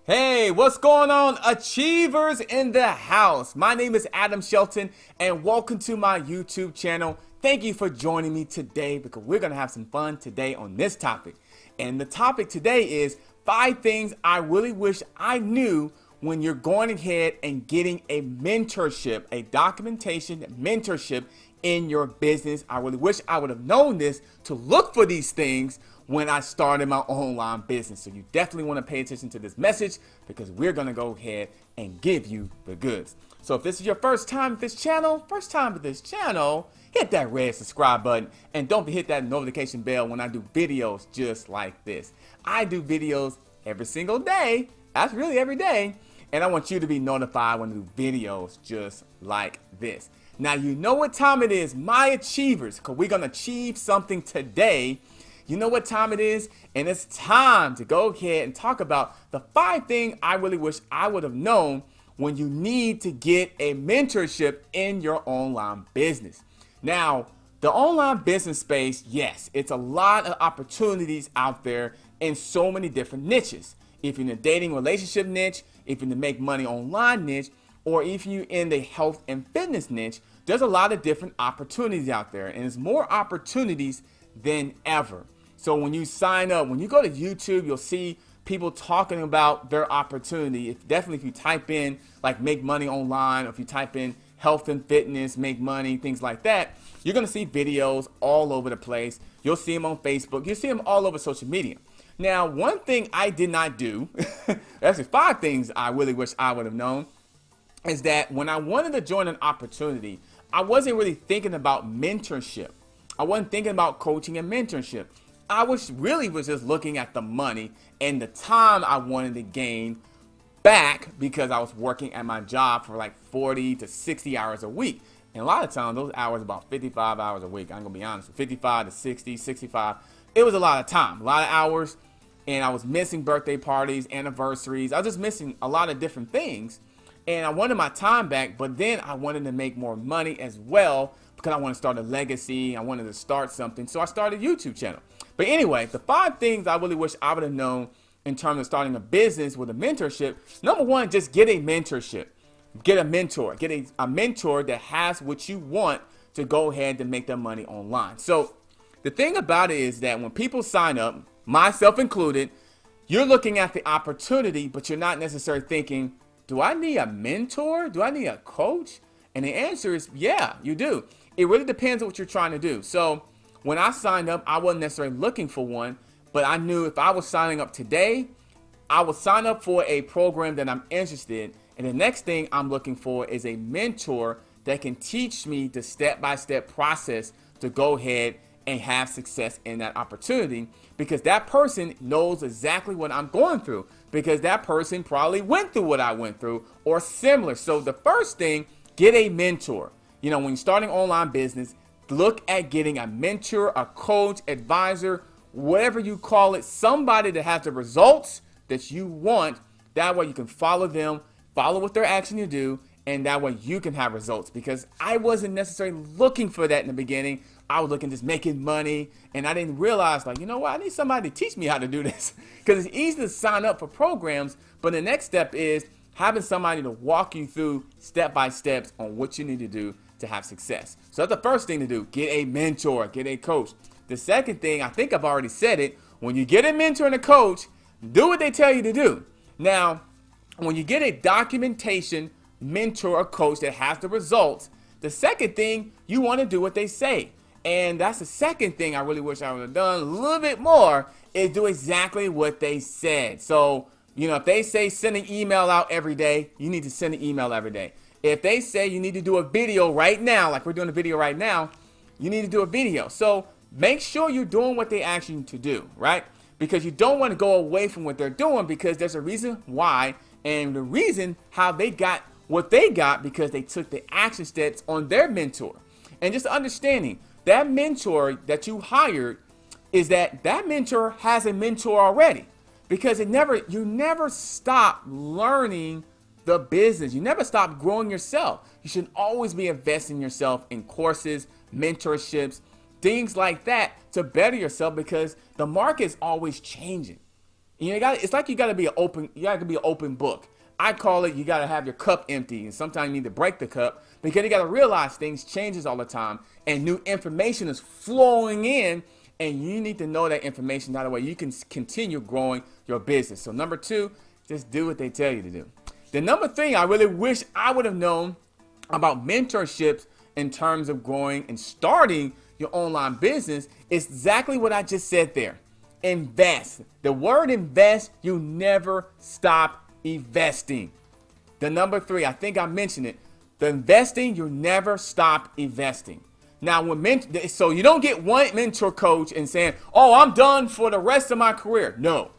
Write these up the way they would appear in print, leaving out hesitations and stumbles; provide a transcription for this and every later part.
Hey, what's going on, achievers in the house? My name is Adam Shelton, and welcome to my YouTube channel. Thank you for joining me today because we're going to have some fun today on this topic. And the topic today is 5 things I really wish I knew when you're going ahead and getting a mentorship, a documentation mentorship in your business. I really wish I would have known this to look for these things when I started my online business. So you definitely want to pay attention to this message because we're going to go ahead and give you the goods. So if this is your first time with this channel, hit that red subscribe button and don't hit that notification bell when I do videos just like this. I do videos every single day. That's really every day. And I want you to be notified when I do videos just like this. Now, you know what time it is, my achievers, because we're going to achieve something today. You know what time it is? And it's time to go ahead and talk about the 5 things I really wish I would have known when you need to get a mentorship in your online business. Now, the online business space, yes, it's a lot of opportunities out there in so many different niches. If you're in a dating relationship niche, if you're in the make money online niche, or if you're in the health and fitness niche, there's a lot of different opportunities out there, and there's more opportunities than ever. So when you sign up, when you go to YouTube, you'll see people talking about their opportunity. Definitely if you type in like make money online, or if you type in health and fitness, make money, things like that, you're going to see videos all over the place. You'll see them on Facebook. You'll see them all over social media. Now, one thing I did not do, actually 5 things I really wish I would have known, is that when I wanted to join an opportunity, I wasn't really thinking about mentorship. I wasn't thinking about coaching and mentorship. I was just looking at the money and the time I wanted to gain back because I was working at my job for like 40 to 60 hours a week. And a lot of times those hours about 55 hours a week. I'm going to be honest, 55 to 60, 65. It was a lot of time, a lot of hours. And I was missing birthday parties, anniversaries. I was just missing a lot of different things. And I wanted my time back, but then I wanted to make more money as well because I wanted to start a legacy. I wanted to start something. So I started a YouTube channel. But anyway, the 5 things I really wish I would have known in terms of starting a business with a mentorship. Number 1, just get a mentorship. Get a mentor. Get a mentor that has what you want to go ahead and make their money online. So the thing about it is that when people sign up, myself included, you're looking at the opportunity, but you're not necessarily thinking, do I need a mentor? Do I need a coach? And the answer is, yeah, you do. It really depends on what you're trying to do. So when I signed up, I wasn't necessarily looking for one, but I knew if I was signing up today, I would sign up for a program that I'm interested in. And the next thing I'm looking for is a mentor that can teach me the step-by-step process to go ahead and have success in that opportunity, because that person knows exactly what I'm going through, because that person probably went through what I went through or similar. So the first thing, get a mentor. You know, when you're starting online business, look at getting a mentor, a coach, advisor, whatever you call it, somebody that has the results that you want. That way you can follow them, follow what they're asking you to do, and that way you can have results. Because I wasn't necessarily looking for that in the beginning. I was looking just making money, and I didn't realize, like, you know what, I need somebody to teach me how to do this. Because it's easy to sign up for programs, but the next step is having somebody to walk you through step by steps on what you need to do to have success. So that's the first thing to do. Get a mentor, get a coach. The second thing, I think I've already said it, when you get a mentor and a coach, do what they tell you to do. Now, when you get a documentation mentor or coach that has the results, the second thing, you want to do what they say. And that's the second thing I really wish I would have done a little bit more, is do exactly what they said. So, you know, if they say send an email out every day, you need to send an email every day. If they say you need to do a video right now, like we're doing a video right now, you need to do a video. So make sure you're doing what they ask you to do, right? Because you don't want to go away from what they're doing, because there's a reason why, and the reason how they got what they got, because they took the action steps on their mentor. And just understanding that mentor that you hired is that mentor has a mentor already, because you never stop learning the business. You never stop growing yourself. You should always be investing yourself in courses, mentorships, things like that to better yourself, because the market is always changing. It's like you got to be an open book. I call it, you got to have your cup empty, and sometimes you need to break the cup because you got to realize things changes all the time and new information is flowing in, and you need to know that information. That way you can continue growing your business. So number 2, just do what they tell you to do. The number 3, I really wish I would have known about mentorships in terms of growing and starting your online business is exactly what I just said there. Invest. The word invest, you never stop investing. The number 3, I think I mentioned it. The investing, you never stop investing. Now, so you don't get one mentor coach and saying, oh, I'm done for the rest of my career. No,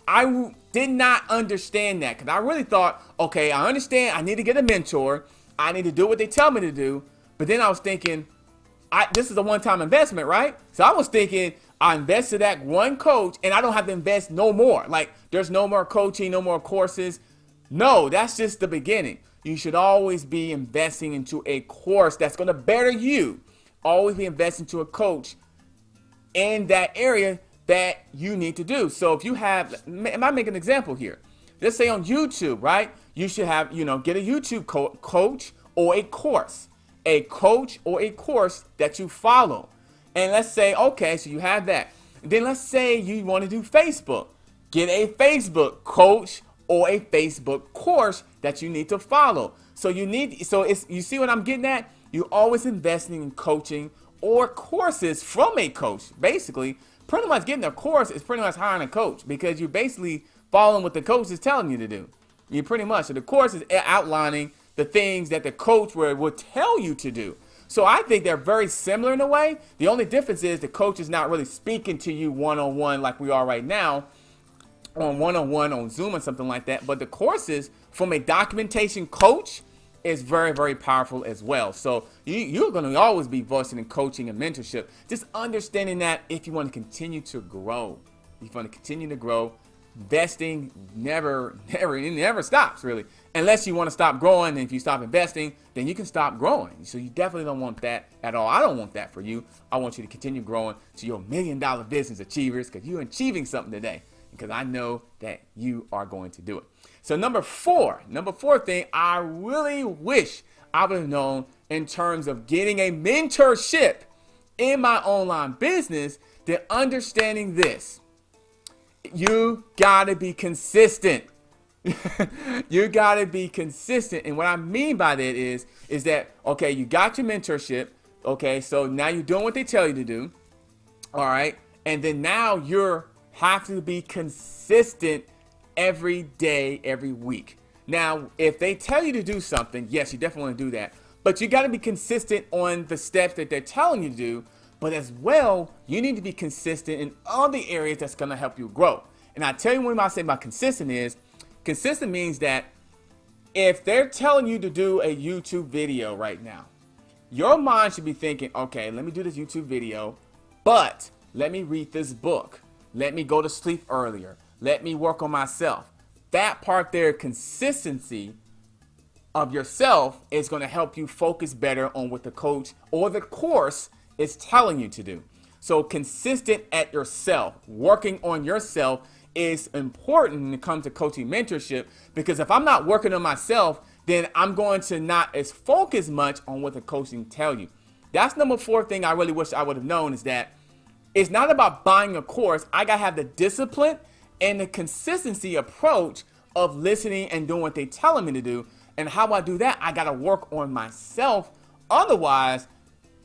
I did not understand that because I really thought, okay, I understand I need to get a mentor. I need to do what they tell me to do. But then I was thinking, this is a one-time investment, right? So I was thinking I invested that one coach and I don't have to invest no more. Like there's no more coaching, no more courses. No, that's just the beginning. You should always be investing into a course that's going to better you. Always be investing to a coach in that area that you need to do. So if you have, I might make an example here. Let's say on YouTube, right? You should have, get a YouTube coach or a course. A coach or a course that you follow. And let's say, okay, so you have that. Then let's say you want to do Facebook. Get a Facebook coach or a Facebook course that you need to follow. You see what I'm getting at? You're always investing in coaching or courses from a coach. Basically, pretty much getting a course is pretty much hiring a coach because you're basically following what the coach is telling you to do. You pretty much, so the course is outlining the things that the coach will tell you to do. So I think they're very similar in a way. The only difference is the coach is not really speaking to you one-on-one like we are right now, on one-on-one on Zoom or something like that. But the courses from a documentation coach is very, very powerful as well. So you're going to always be vested in coaching and mentorship. Just understanding that if you want to continue to grow, investing never stops really. Unless you want to stop growing, and if you stop investing, then you can stop growing. So you definitely don't want that at all. I don't want that for you. I want you to continue growing to your $1 million business achievers because you're achieving something today. Because I know that you are going to do it. So number four thing I really wish I would have known in terms of getting a mentorship in my online business, that understanding this, you gotta be consistent. You gotta be consistent. And what I mean by that is that, okay, you got your mentorship. Okay, so now you're doing what they tell you to do. All right. And then now you have to be consistent every day, every week. Now, if they tell you to do something, yes, you definitely want to do that. But you got to be consistent on the steps that they're telling you to do. But as well, you need to be consistent in all the areas that's going to help you grow. And I tell you what I say about consistent means that if they're telling you to do a YouTube video right now, your mind should be thinking, okay, let me do this YouTube video, but let me read this book. Let me go to sleep earlier. Let me work on myself. That part there, consistency of yourself, is going to help you focus better on what the coach or the course is telling you to do. So consistent at yourself, working on yourself is important when it comes to coaching mentorship, because if I'm not working on myself, then I'm going to not as focus much on what the coaching tell you. That's number 4 thing I really wish I would have known, is that it's not about buying a course. I got to have the discipline and the consistency approach of listening and doing what they telling me to do. And how I do that, I got to work on myself. Otherwise,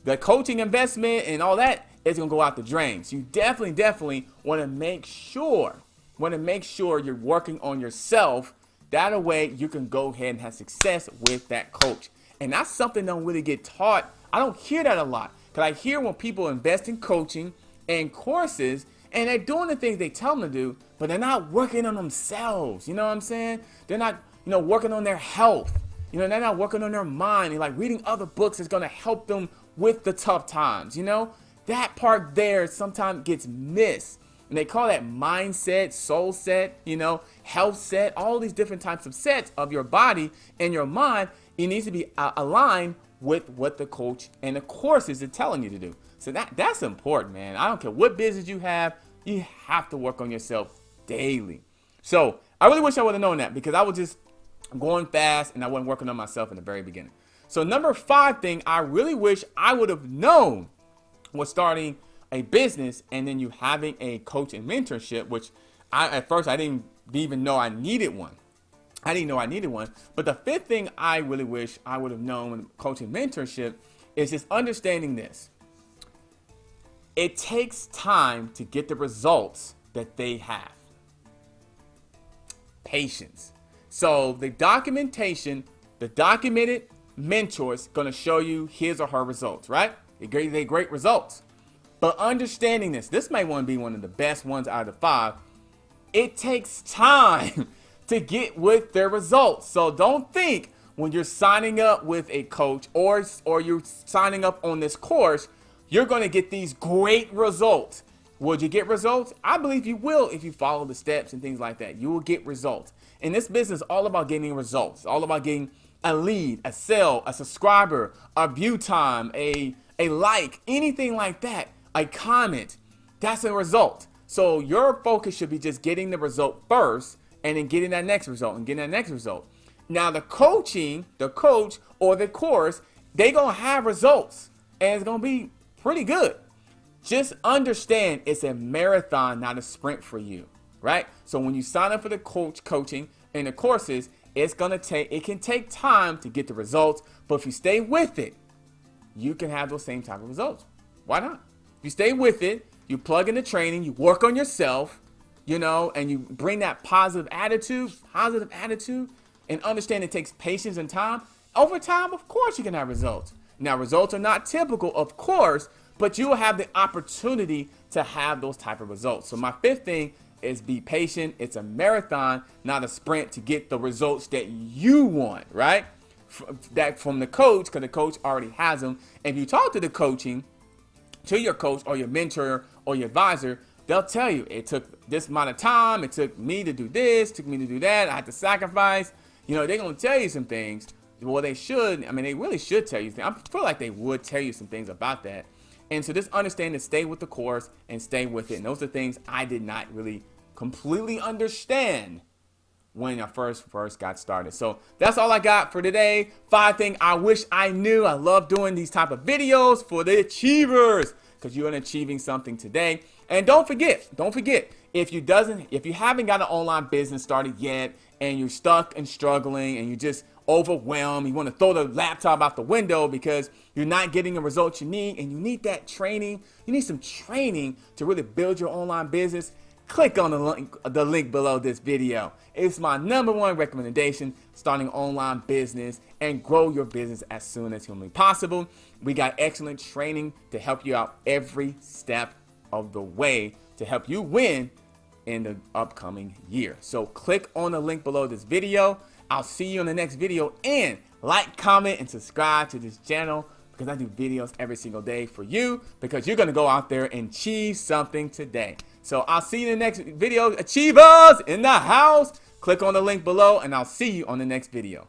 the coaching investment and all that is going to go out the drain. So you definitely want to make sure you're working on yourself. That way you can go ahead and have success with that coach. And that's something that don't really get taught. I don't hear that a lot, because I hear when people invest in coaching and courses and they're doing the things they tell them to do, but they're not working on themselves. You know what I'm saying? They're not, working on their health. They're not working on their mind. And like reading other books is going to help them with the tough times. That part there sometimes gets missed. And they call that mindset, soul set, health set, all these different types of sets of your body and your mind. It needs to be aligned with what the coach and the courses are telling you to do. So that's important, man. I don't care what business you have to work on yourself daily. So I really wish I would have known that, because I was just going fast and I wasn't working on myself in the very beginning. So number 5 thing I really wish I would have known was starting a business and then you having a coach and mentorship, which at first I didn't even know I needed one. I didn't know I needed one. But the 5th thing I really wish I would have known when coaching mentorship is just understanding this. It takes time to get the results that they have. Patience. So the documentation, the documented mentor is going to show you his or her results, right? They're great results. But understanding this may want to be one of the best ones out of the 5. It takes time to get with their results. So don't think when you're signing up with a coach or you're signing up on this course, you're going to get these great results. Would you get results? I believe you will if you follow the steps and things like that. You will get results. In this business, all about getting results. All about getting a lead, a sale, a subscriber, a view time, a like, anything like that, a comment. That's a result. So your focus should be just getting the result first and then getting that next result and getting that next result. Now the coach or the course, they're going to have results and it's going to be pretty good. Just understand it's a marathon, not a sprint for you, right? So when you sign up for the coaching and the courses, it can take time to get the results, but if you stay with it, you can have those same type of results. Why not? If you stay with it, you plug in the training, you work on yourself, and you bring that positive attitude, and understand it takes patience and time. Over time, of course, you can have results. Now, results are not typical, of course, but you will have the opportunity to have those type of results. So my 5th thing is be patient. It's a marathon, not a sprint, to get the results that you want, right? That from the coach, because the coach already has them. If you talk to your coach or your mentor or your advisor, they'll tell you it took this amount of time. It took me to do this, took me to do that. I had to sacrifice. They're going to tell you some things. Well, they should. I mean, they really should tell you things. I feel like they would tell you some things about that. And so just understand to stay with the course and stay with it. And those are things I did not really completely understand when I first got started. So that's all I got for today. 5 things I wish I knew. I love doing these type of videos for the achievers, because you're achieving something today. And don't forget, if you haven't got an online business started yet and you're stuck and struggling and you're just overwhelmed, you want to throw the laptop out the window because you're not getting the results you need, and you need that training, you need some training to really build your online business, click on the link below this video. It's my #1 recommendation, starting online business and grow your business as soon as humanly possible. We got excellent training to help you out every step of the way to help you win in the upcoming year. So click on the link below this video. I'll see you in the next video, and like, comment, and subscribe to this channel, because I do videos every single day for you, because you're going to go out there and achieve something today. So I'll see you in the next video. Achievers in the house. Click on the link below, and I'll see you on the next video.